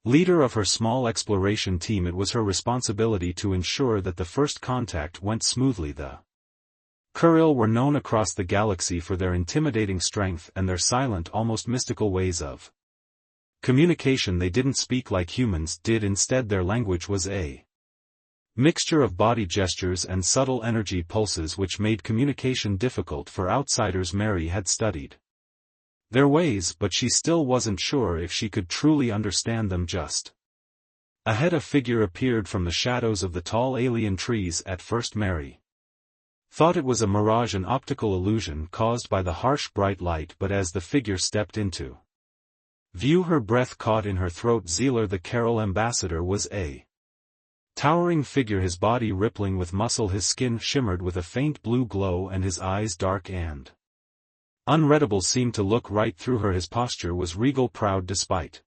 Leader of her small exploration team, it was her responsibility to ensure that the first contact went smoothly. The Kuril were known across the galaxy for their intimidating strength and their silent, almost mystical ways of communication. They didn't speak like humans did, instead their language was a mixture of body gestures and subtle energy pulses which made communication difficult for outsiders. Mary had studied their ways, but she still wasn't sure if she could truly understand them. Just ahead a figure appeared from the shadows of the tall alien trees. At first Mary thought it was a mirage, an optical illusion caused by the harsh bright light, but as the figure stepped into view her breath caught in her throat. Zealer, the Carol ambassador, was a towering figure, his body rippling with muscle, his skin shimmered with a faint blue glow and his eyes dark and unreadable seemed to look right through her. His posture was regal, proud despite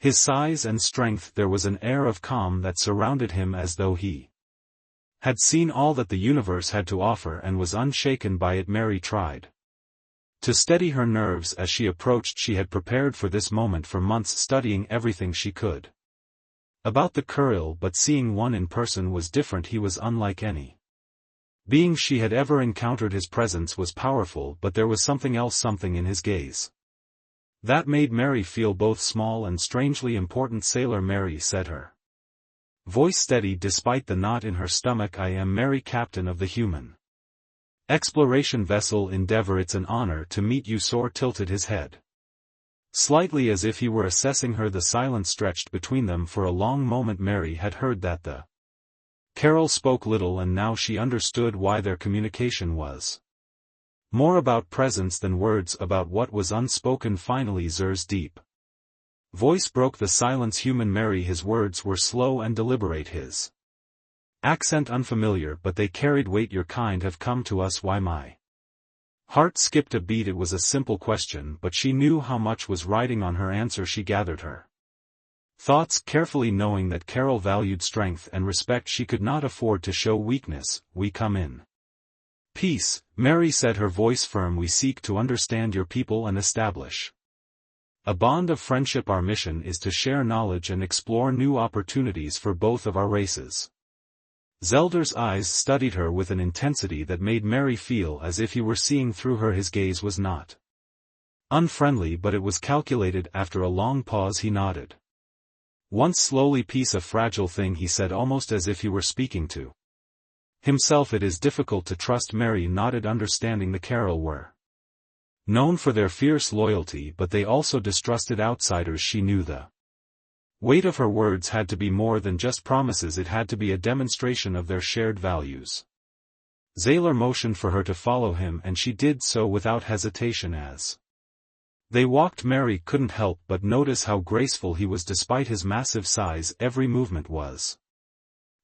his size and strength. There was an air of calm that surrounded him, as though he had seen all that the universe had to offer and was unshaken by it. Mary tried to steady her nerves as she approached. She had prepared for this moment for months, studying everything she could about the Kuril, but seeing one in person was different. He was unlike any being she had ever encountered. His presence was powerful, but there was something else, something in his gaze that made Mary feel both small and strangely important. Sailor, Mary said, her voice steady despite the knot in her stomach. I am Mary, captain of the human exploration vessel Endeavor. It's an honor to meet you. Sor tilted his head slightly as if he were assessing her. The silence stretched between them for a long moment. Mary had heard that the Carol spoke little, and now she understood why. Their communication was more about presence than words, about what was unspoken. Finally Zer's deep voice broke the silence. Human Mary. His words were slow and deliberate, his accent unfamiliar, but they carried weight. Your kind have come to us. Why? My heart skipped a beat. It was a simple question, but she knew how much was riding on her answer. She gathered her thoughts carefully, knowing that Carol valued strength and respect. She could not afford to show weakness. We come in peace, Mary said, her voice firm. We seek to understand your people and establish a bond of friendship. Our mission is to share knowledge and explore new opportunities for both of our races. Zeldar's eyes studied her with an intensity that made Mary feel as if he were seeing through her. His gaze was not unfriendly, but it was calculated. After a long pause he nodded once slowly. Peace, a fragile thing, he said, almost as if he were speaking to himself. It is difficult to trust. Mary nodded, understanding. The Carol were known for their fierce loyalty, but they also distrusted outsiders. She knew the weight of her words had to be more than just promises. It had to be a demonstration of their shared values. Zaylor motioned for her to follow him, and she did so without hesitation. As they walked, Mary couldn't help but notice how graceful he was despite his massive size. Every movement was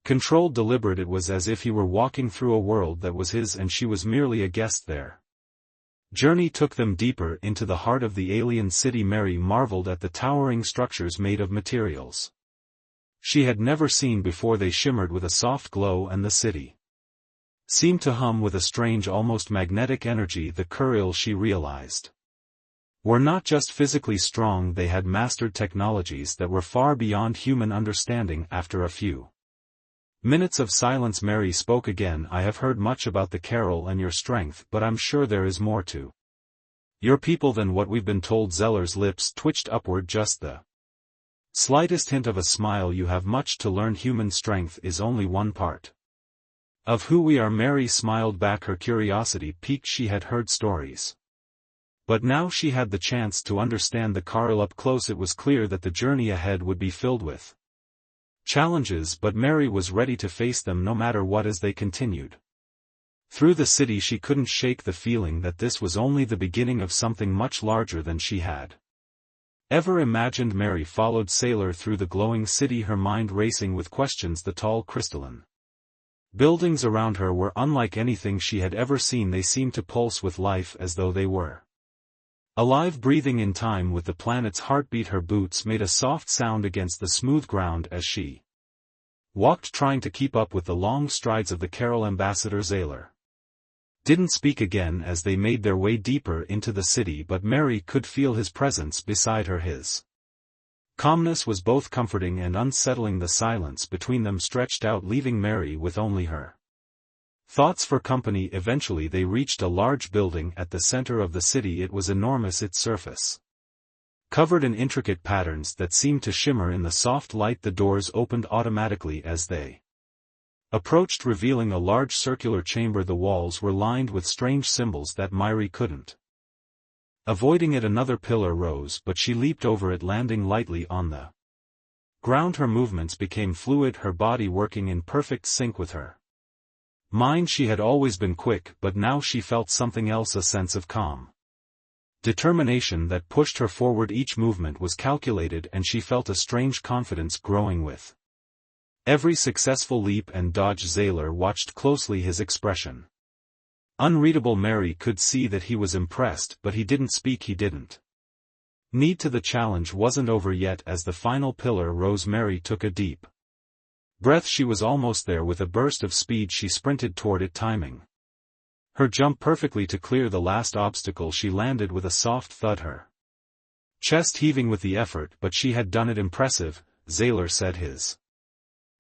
controlled, deliberate. It was as if he were walking through a world that was his and she was merely a guest there. Journey took them deeper into the heart of the alien city. Mary marveled at the towering structures made of materials she had never seen before. They shimmered with a soft glow, and the city seemed to hum with a strange, almost magnetic energy. The Kuril, she realized, were not just physically strong, they had mastered technologies that were far beyond human understanding. After a few minutes of silence, Mary spoke again. I have heard much about the Carol and your strength, but I'm sure there is more to your people than what we've been told. Zeller's lips twitched upward, just the slightest hint of a smile. You have much to learn. Human strength is only one part of who we are. Mary smiled back, her curiosity piqued. She had heard stories, but now she had the chance to understand the Carol up close. It was clear that the journey ahead would be filled with challenges, but Mary was ready to face them no matter what. As they continued through the city, she couldn't shake the feeling that this was only the beginning of something much larger than she had ever imagined. Mary followed Sailor through the glowing city, her mind racing with questions. The tall crystalline buildings around her were unlike anything she had ever seen. They seemed to pulse with life, as though they were alive, breathing in time with the planet's heartbeat. Her boots made a soft sound against the smooth ground as she walked, trying to keep up with the long strides of the Carol ambassador. Zaylor didn't speak again as they made their way deeper into the city, but Mary could feel his presence beside her. His Calmness was both comforting and unsettling. The silence between them stretched out, leaving Mary with only her thoughts for company. Eventually they reached a large building at the center of the city. It was enormous, its surface covered in intricate patterns that seemed to shimmer in the soft light. The doors opened automatically as they approached, revealing a large circular chamber. The walls were lined with strange symbols that Mary couldn't avoiding it. Another pillar rose, but she leaped over it, landing lightly on the ground. Her movements became fluid, her body working in perfect sync with her mind. She had always been quick, but now she felt something else, a sense of calm determination that pushed her forward. Each movement was calculated, and she felt a strange confidence growing with every successful leap and dodge. Zaylor watched closely, his expression unreadable. Mary could see that he was impressed, but he didn't speak. He didn't need to. The challenge wasn't over yet. As the final pillar rose, Mary took a deep breath. She was almost there. With a burst of speed she sprinted toward it, timing her jump perfectly to clear the last obstacle. She landed with a soft thud, her chest heaving with the effort, but she had done it. Impressive, Zaylor said, his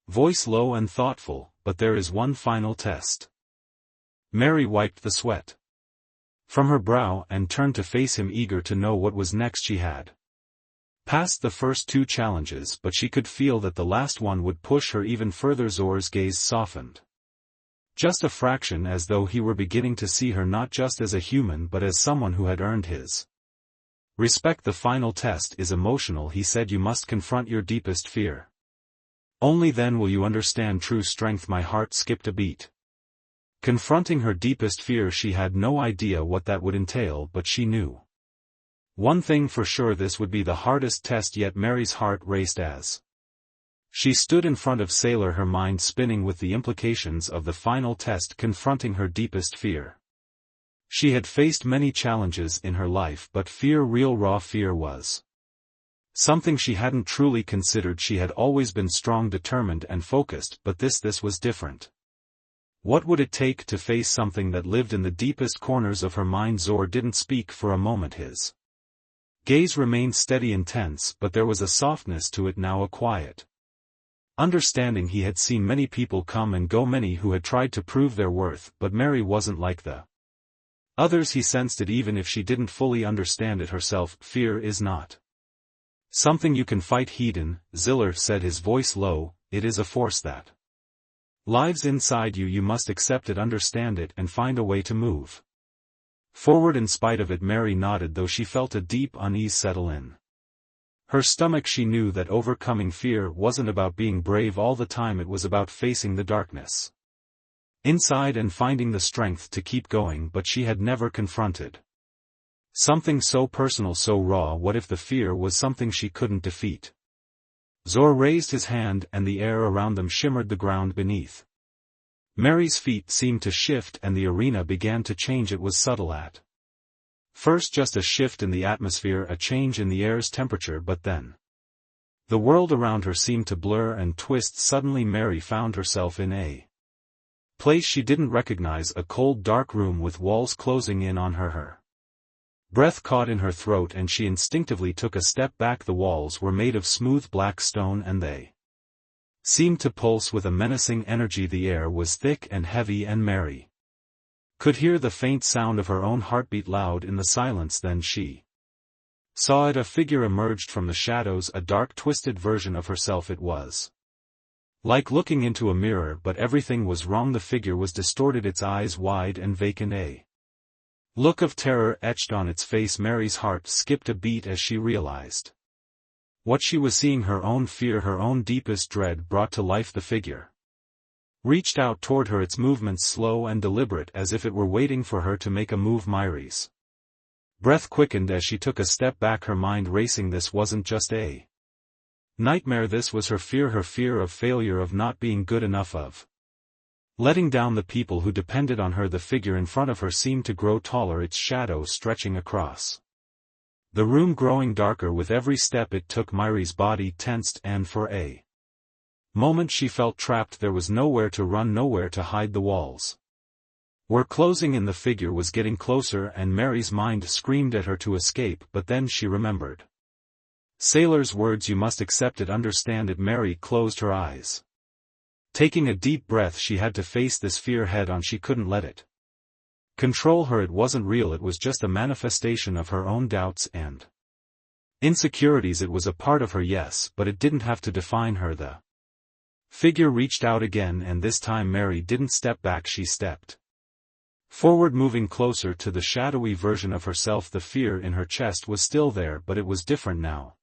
voice low and thoughtful, but there is one final test. Mary wiped the sweat from her brow and turned to face him, eager to know what was next. She had passed the first two challenges, but she could feel that the last one would push her even further. Zor's gaze softened just a fraction, as though he were beginning to see her not just as a human but as someone who had earned his respect. The final test is emotional, he said. You must confront your deepest fear. Only then will you understand true strength. My heart skipped a beat. Confronting her deepest fear, she had no idea what that would entail, but she knew one thing for sure: this would be the hardest test yet. Mary's heart raced as she stood in front of Zaylor, her mind spinning with the implications of the final test. Confronting her deepest fear. She had faced many challenges in her life, but fear, real raw fear, was something she hadn't truly considered. She had always been strong, determined and focused, but this was different. What would it take to face something that lived in the deepest corners of her mind? Zor didn't speak for a moment. His gaze remained steady, intense, but there was a softness to it now, a quiet understanding. He had seen many people come and go, many who had tried to prove their worth, but Mary wasn't like the others. He sensed it even if she didn't fully understand it herself. Fear is not something you can fight, Hedon, Zaylor said, his voice low. It is a force that lives inside you. You must accept it, understand it, and find a way to move forward in spite of it. Mary nodded, though she felt a deep unease settle in her stomach. She knew that overcoming fear wasn't about being brave all the time. It was about facing the darkness inside and finding the strength to keep going. But she had never confronted something so personal, so raw. What if the fear was something she couldn't defeat? Zor raised his hand, and the air around them shimmered. The ground beneath Mary's feet seemed to shift, and the arena began to change. It was subtle at first, just a shift in the atmosphere, a change in the air's temperature, but then the world around her seemed to blur and twist. Suddenly Mary found herself in a place she didn't recognize, a cold, dark room with walls closing in on her. Her breath caught in her throat, and she instinctively took a step back. The walls were made of smooth black stone, and they seemed to pulse with a menacing energy. The air was thick and heavy, and Mary could hear the faint sound of her own heartbeat loud in the silence. Then she saw it. A figure emerged from the shadows, a dark, twisted version of herself. It was like looking into a mirror, but everything was wrong. The figure was distorted, its eyes wide and vacant, a look of terror etched on its face. Mary's heart skipped a beat as she realized what she was seeing. Her own fear, her own deepest dread brought to life. The figure reached out toward her, its movements slow and deliberate, as if it were waiting for her to make a move. Mary's breath quickened as she took a step back, her mind racing. This wasn't just a nightmare, this was her fear of failure, of not being good enough, of letting down the people who depended on her. The figure in front of her seemed to grow taller, its shadow stretching across the room, growing darker with every step it took. Mary's body tensed, and for a moment she felt trapped. There was nowhere to run, nowhere to hide. The walls were closing in, the figure was getting closer, and Mary's mind screamed at her to escape, but then she remembered Sailor's words, you must accept it, understand it. Mary closed her eyes. Taking a deep breath, she had to face this fear head on. She couldn't let it control her. It wasn't real, it was just a manifestation of her own doubts and insecurities. It was a part of her, yes, but it didn't have to define her. The figure reached out again, and this time Mary didn't step back, she stepped forward, moving closer to the shadowy version of herself. The fear in her chest was still there, but it was different now.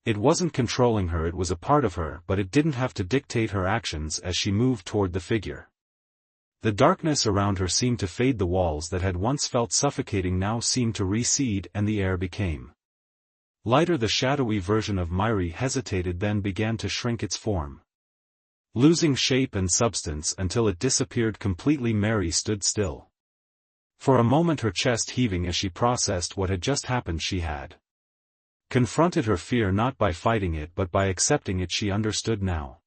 It wasn't controlling her, it was a part of her, but it didn't have to dictate her actions as she moved toward the figure. The darkness around her seemed to fade. The walls that had once felt suffocating now seemed to recede, and the air became lighter. The shadowy version of Mary hesitated, then began to shrink its form, losing shape and substance until it disappeared completely. Mary stood still for a moment, her chest heaving as she processed what had just happened. She had confronted her fear not by fighting it but by accepting it. She understood now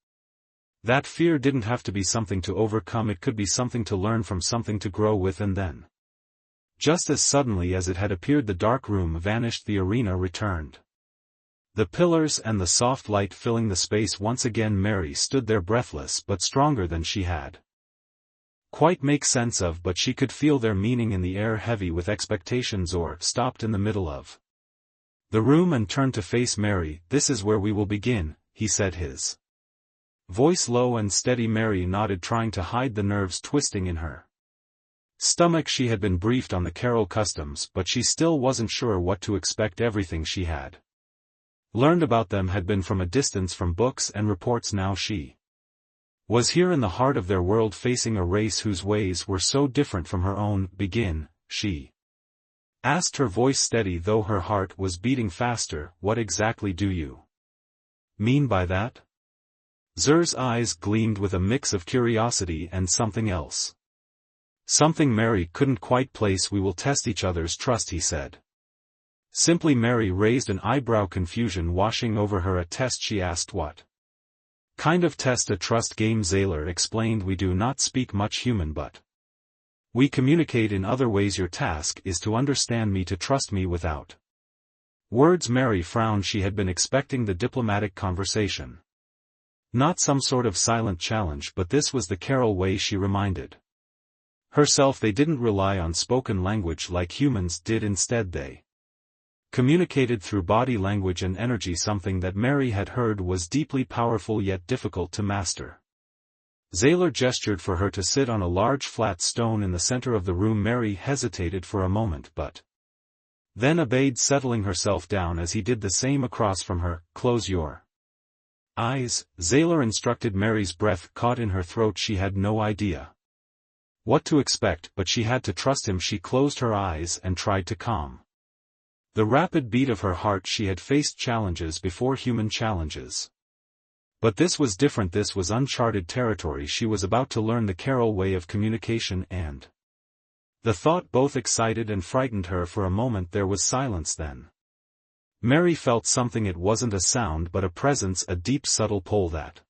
that fear didn't have to be something to overcome, it could be something to learn from, something to grow with. And then, just as suddenly as it had appeared, the dark room vanished, the arena returned. The pillars and the soft light filling the space once again. Mary stood there breathless but stronger than she had quite make sense of, but she could feel their meaning in the air, heavy with expectation. Zor stopped in the middle of the room and turned to face Mary. This is where we will begin, he said, his voice low and steady. Mary nodded, trying to hide the nerves twisting in her stomach. She had been briefed on the Carol customs, but she still wasn't sure what to expect. Everything she had learned about them had been from a distance, from books and reports. Now she was here in the heart of their world, facing a race whose ways were so different from her own. Begin, she asked, her voice steady though her heart was beating faster. What exactly do you mean by that? Zur's eyes gleamed with a mix of curiosity and something else. Something Mary couldn't quite place. We will test each other's trust, he said simply. Mary raised an eyebrow, confusion washing over her. A test, she asked. What kind of test? A trust game, Zaylor explained. We do not speak much human, but we communicate in other ways. Your task is to understand me, to trust me without words. Mary frowned. She had been expecting the diplomatic conversation, not some sort of silent challenge, but this was the Carol way. She reminded herself they didn't rely on spoken language like humans did. Instead they communicated through body language and energy. Something that Mary had heard was deeply powerful yet difficult to master. Zaylor gestured for her to sit on a large flat stone in the center of the room. Mary hesitated for a moment but then obeyed, settling herself down as he did the same across from her. Close your eyes, Zaylor instructed. Mary's breath caught in her throat. She had no idea what to expect, but she had to trust him. She closed her eyes and tried to calm the rapid beat of her heart. She had faced challenges before, human challenges, but this was different. This was uncharted territory. She was about to learn the Carol way of communication, and the thought both excited and frightened her. For a moment there was silence, then Mary felt something. It wasn't a sound but a presence, a deep subtle pull that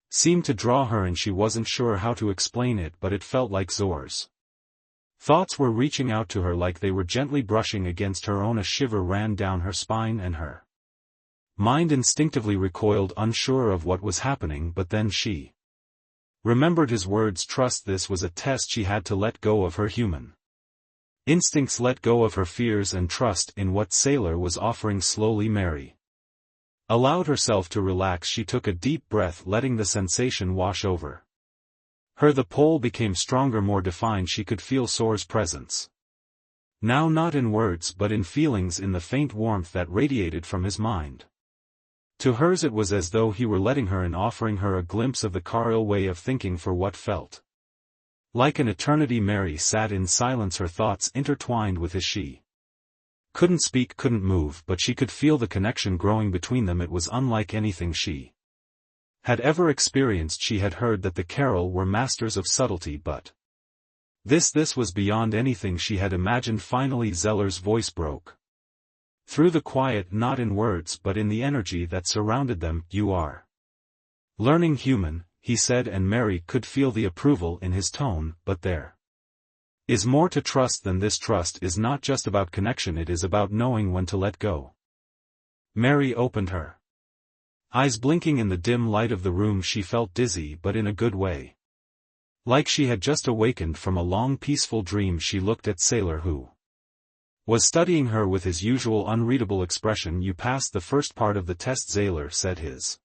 seemed to draw her, and she wasn't sure how to explain it, but it felt like Zor's thoughts were reaching out to her, like they were gently brushing against her own. A shiver ran down her spine and her mind instinctively recoiled, unsure of what was happening. But then she remembered his words, trust. This was a test. She had to let go of her human instincts, let go of her fears, and trust in what Sailor was offering. Slowly Mary allowed herself to relax. She took a deep breath, letting the sensation wash over her. The pull became stronger, more defined. She could feel Zor's presence now, not in words but in feelings, in the faint warmth that radiated from his mind to hers. It was as though he were letting her in, offering her a glimpse of the Carol way of thinking for what felt like an eternity. Mary sat in silence, her thoughts intertwined with his. She couldn't speak, couldn't move, but she could feel the connection growing between them. It was unlike anything she had ever experienced. She had heard that the Carol were masters of subtlety, but this was beyond anything she had imagined. Finally Zeller's voice broke through the quiet, not in words but in the energy that surrounded them. You are learning human, he said, and Mary could feel the approval in his tone. But there is more to trust than this. Trust is not just about connection, it is about knowing when to let go. Mary opened her eyes, blinking in the dim light of the room. She felt dizzy, but in a good way. Like she had just awakened from a long peaceful dream. She looked at Sailor, who was studying her with his usual unreadable expression. "You passed the first part of the test," Sailor said, his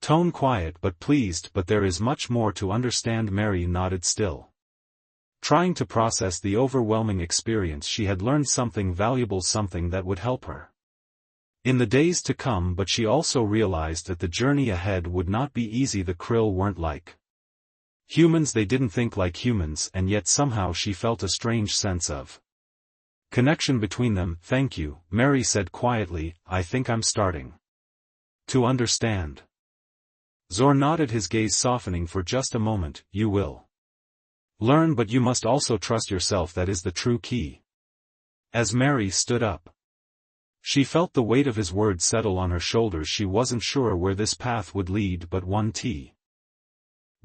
tone quiet but pleased. "But there is much more to understand." Mary nodded, still trying to process the overwhelming experience. She had learned something valuable, something that would help her in the days to come, but she also realized that the journey ahead would not be easy. The Krill weren't like humans, they didn't think like humans, and yet somehow she felt a strange sense of connection between them. "Thank you," Mary said quietly. "I think I'm starting to understand." Zor nodded, his gaze softening for just a moment. "You will learn, but you must also trust yourself. That is the true key." As Mary stood up, she felt the weight of his words settle on her shoulders. She wasn't sure where this path would lead, but one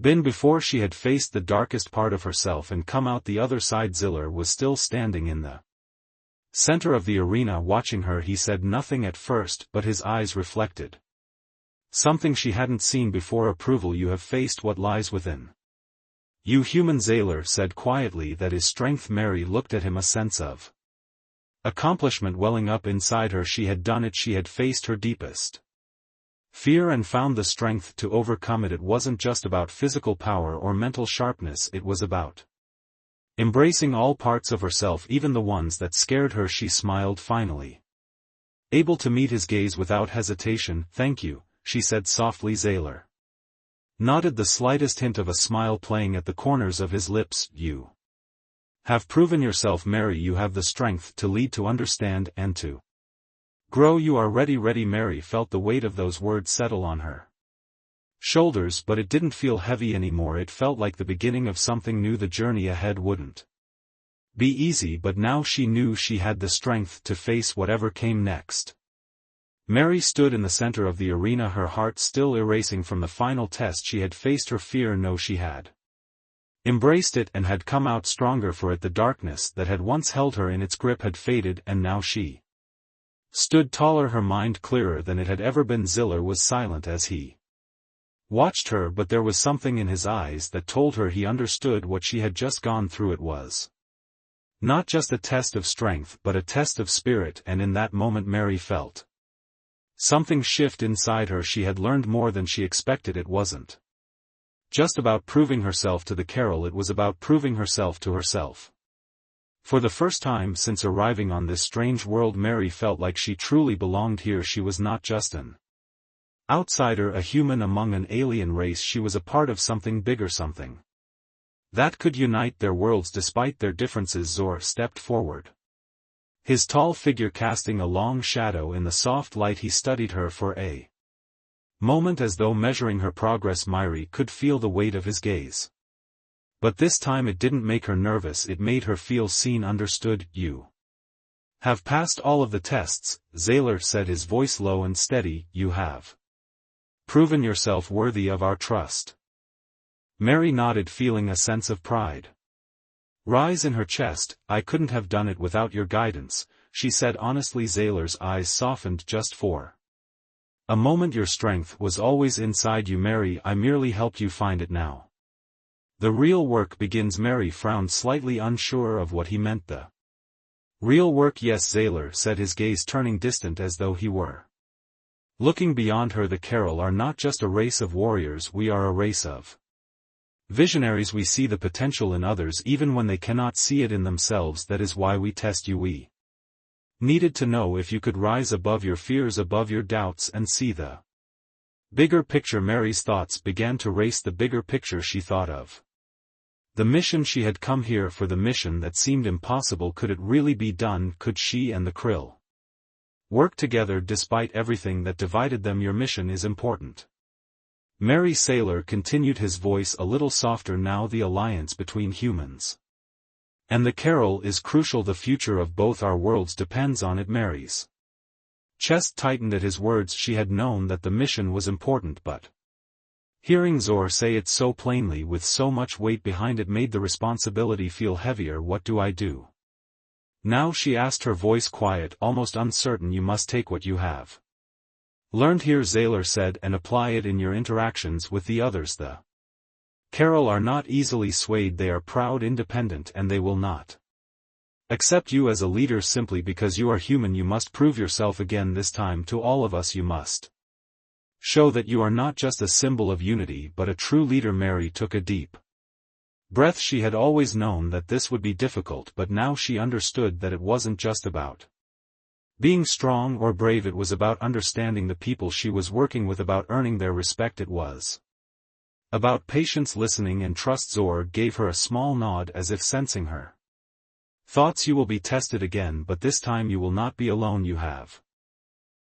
been before she had faced the darkest part of herself and come out the other side. Ziller was still standing in the center of the arena watching her. He said nothing at first, but his eyes reflected something she hadn't seen before. "Approval. You have faced what lies within you, human," Zailer said quietly. "That is strength." Mary looked at him, a sense of accomplishment welling up inside her. She had done it. She had faced her deepest fear and found the strength to overcome it. It wasn't just about physical power or mental sharpness, it was about embracing all parts of herself, even the ones that scared her. She smiled, finally able to meet his gaze without hesitation. "Thank you," she said softly. Zailer nodded, the slightest hint of a smile playing at the corners of his lips. "You have proven yourself, Mary. You have the strength to lead, to understand, and to grow. You are ready." Mary felt the weight of those words settle on her shoulders, but it didn't feel heavy anymore. It felt like the beginning of something new. The journey ahead wouldn't be easy, but now she knew she had the strength to face whatever came next. Mary stood in the center of the arena, her heart still erasing from the final test. She had faced her fear. No, she had embraced it and had come out stronger for it. The darkness that had once held her in its grip had faded, and now she stood taller, her mind clearer than it had ever been. Ziller was silent as he watched her, but there was something in his eyes that told her he understood what she had just gone through. It was not just a test of strength, but a test of spirit, and in that moment Mary felt something shift inside her. She had learned more than she expected. It wasn't just about proving herself to the Carol, it was about proving herself to herself. For the first time since arriving on this strange world, Mary felt like she truly belonged here. She was not just an outsider, a human among an alien race. She was a part of something bigger, something that could unite their worlds despite their differences. Zor stepped forward, his tall figure casting a long shadow in the soft light. He studied her for a moment as though measuring her progress. Mary could feel the weight of his gaze. But this time it didn't make her nervous, it made her feel seen, understood. "You have passed all of the tests," Zailer said, his voice low and steady. "You have proven yourself worthy of our trust." Mary nodded, feeling a sense of pride rise in her chest. "I couldn't have done it without your guidance," she said honestly. Zailer's eyes softened just for a moment. "Your strength was always inside you, Mary. I merely helped you find it. Now the real work begins." Mary frowned, slightly unsure of what he meant. "The real work?" "Yes," Zailer said, his gaze turning distant as though he were looking beyond her. "The Carol are not just a race of warriors, we are a race of visionaries. We see the potential in others even when they cannot see it in themselves. That is why we test you. We needed to know if you could rise above your fears, above your doubts, and see the bigger picture." Mary's thoughts began to race. The bigger picture. She thought of the mission she had come here for, the mission that seemed impossible. Could it really be done? Could she and the Krill work together despite everything that divided them? "Your mission is important," Mary Sailor continued, his voice a little softer now. "The alliance between humans and the Carol is crucial. The future of both our worlds depends on it." Mary's chest tightened at his words. She had known that the mission was important, but hearing Zor say it so plainly with so much weight behind it made the responsibility feel heavier. "What do I do now?" she asked, her voice quiet, almost uncertain. "You must take what you have Learned here, Zaylor said, and apply it in your interactions with the others. The Carol are not easily swayed. They are proud, independent, and they will not accept you as a leader simply because you are human. You must prove yourself again. This time to all of us you must show that you are not just a symbol of unity but a true leader. Mary took a deep breath. She had always known that this would be difficult, but now she understood that it wasn't just about being strong or brave. It was about understanding the people she was working with, about earning their respect. It was about patience, listening, and trust. Zor gave her a small nod as if sensing her thoughts. You will be tested again, but this time you will not be alone. You have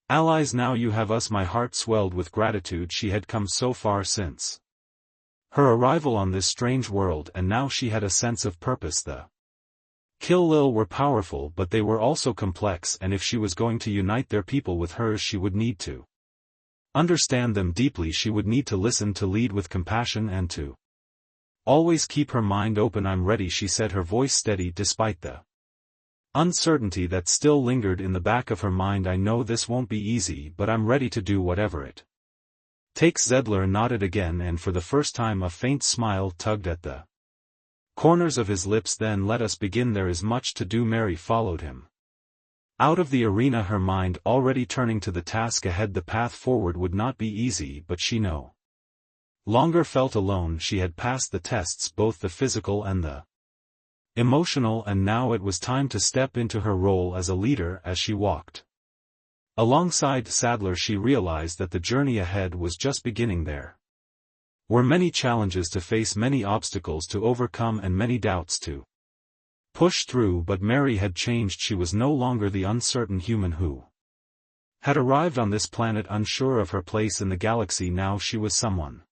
allies now. You have us. My heart swelled with gratitude. She had come so far since her arrival on this strange world, and now she had a sense of purpose. The Killil were powerful, but they were also complex, and if she was going to unite their people with hers, she would need to understand them deeply. She would need to listen, to lead with compassion, and to always keep her mind open. I'm ready, she said, her voice steady despite the uncertainty that still lingered in the back of her mind. I know this won't be easy, but I'm ready to do whatever it takes. Zedler nodded again, and for the first time a faint smile tugged at the corners of his lips. Then let us begin. There is much to do. Mary followed him out of the arena, her mind already turning to the task ahead. The path forward would not be easy, but she no longer felt alone. She had passed the tests, both the physical and the emotional, and now it was time to step into her role as a leader. As she walked alongside Sadler, she realized that the journey ahead was just beginning. There were many challenges to face, many obstacles to overcome, and many doubts to push through, but Mary had changed. She was no longer the uncertain human who had arrived on this planet unsure of her place in the galaxy. Now she was someone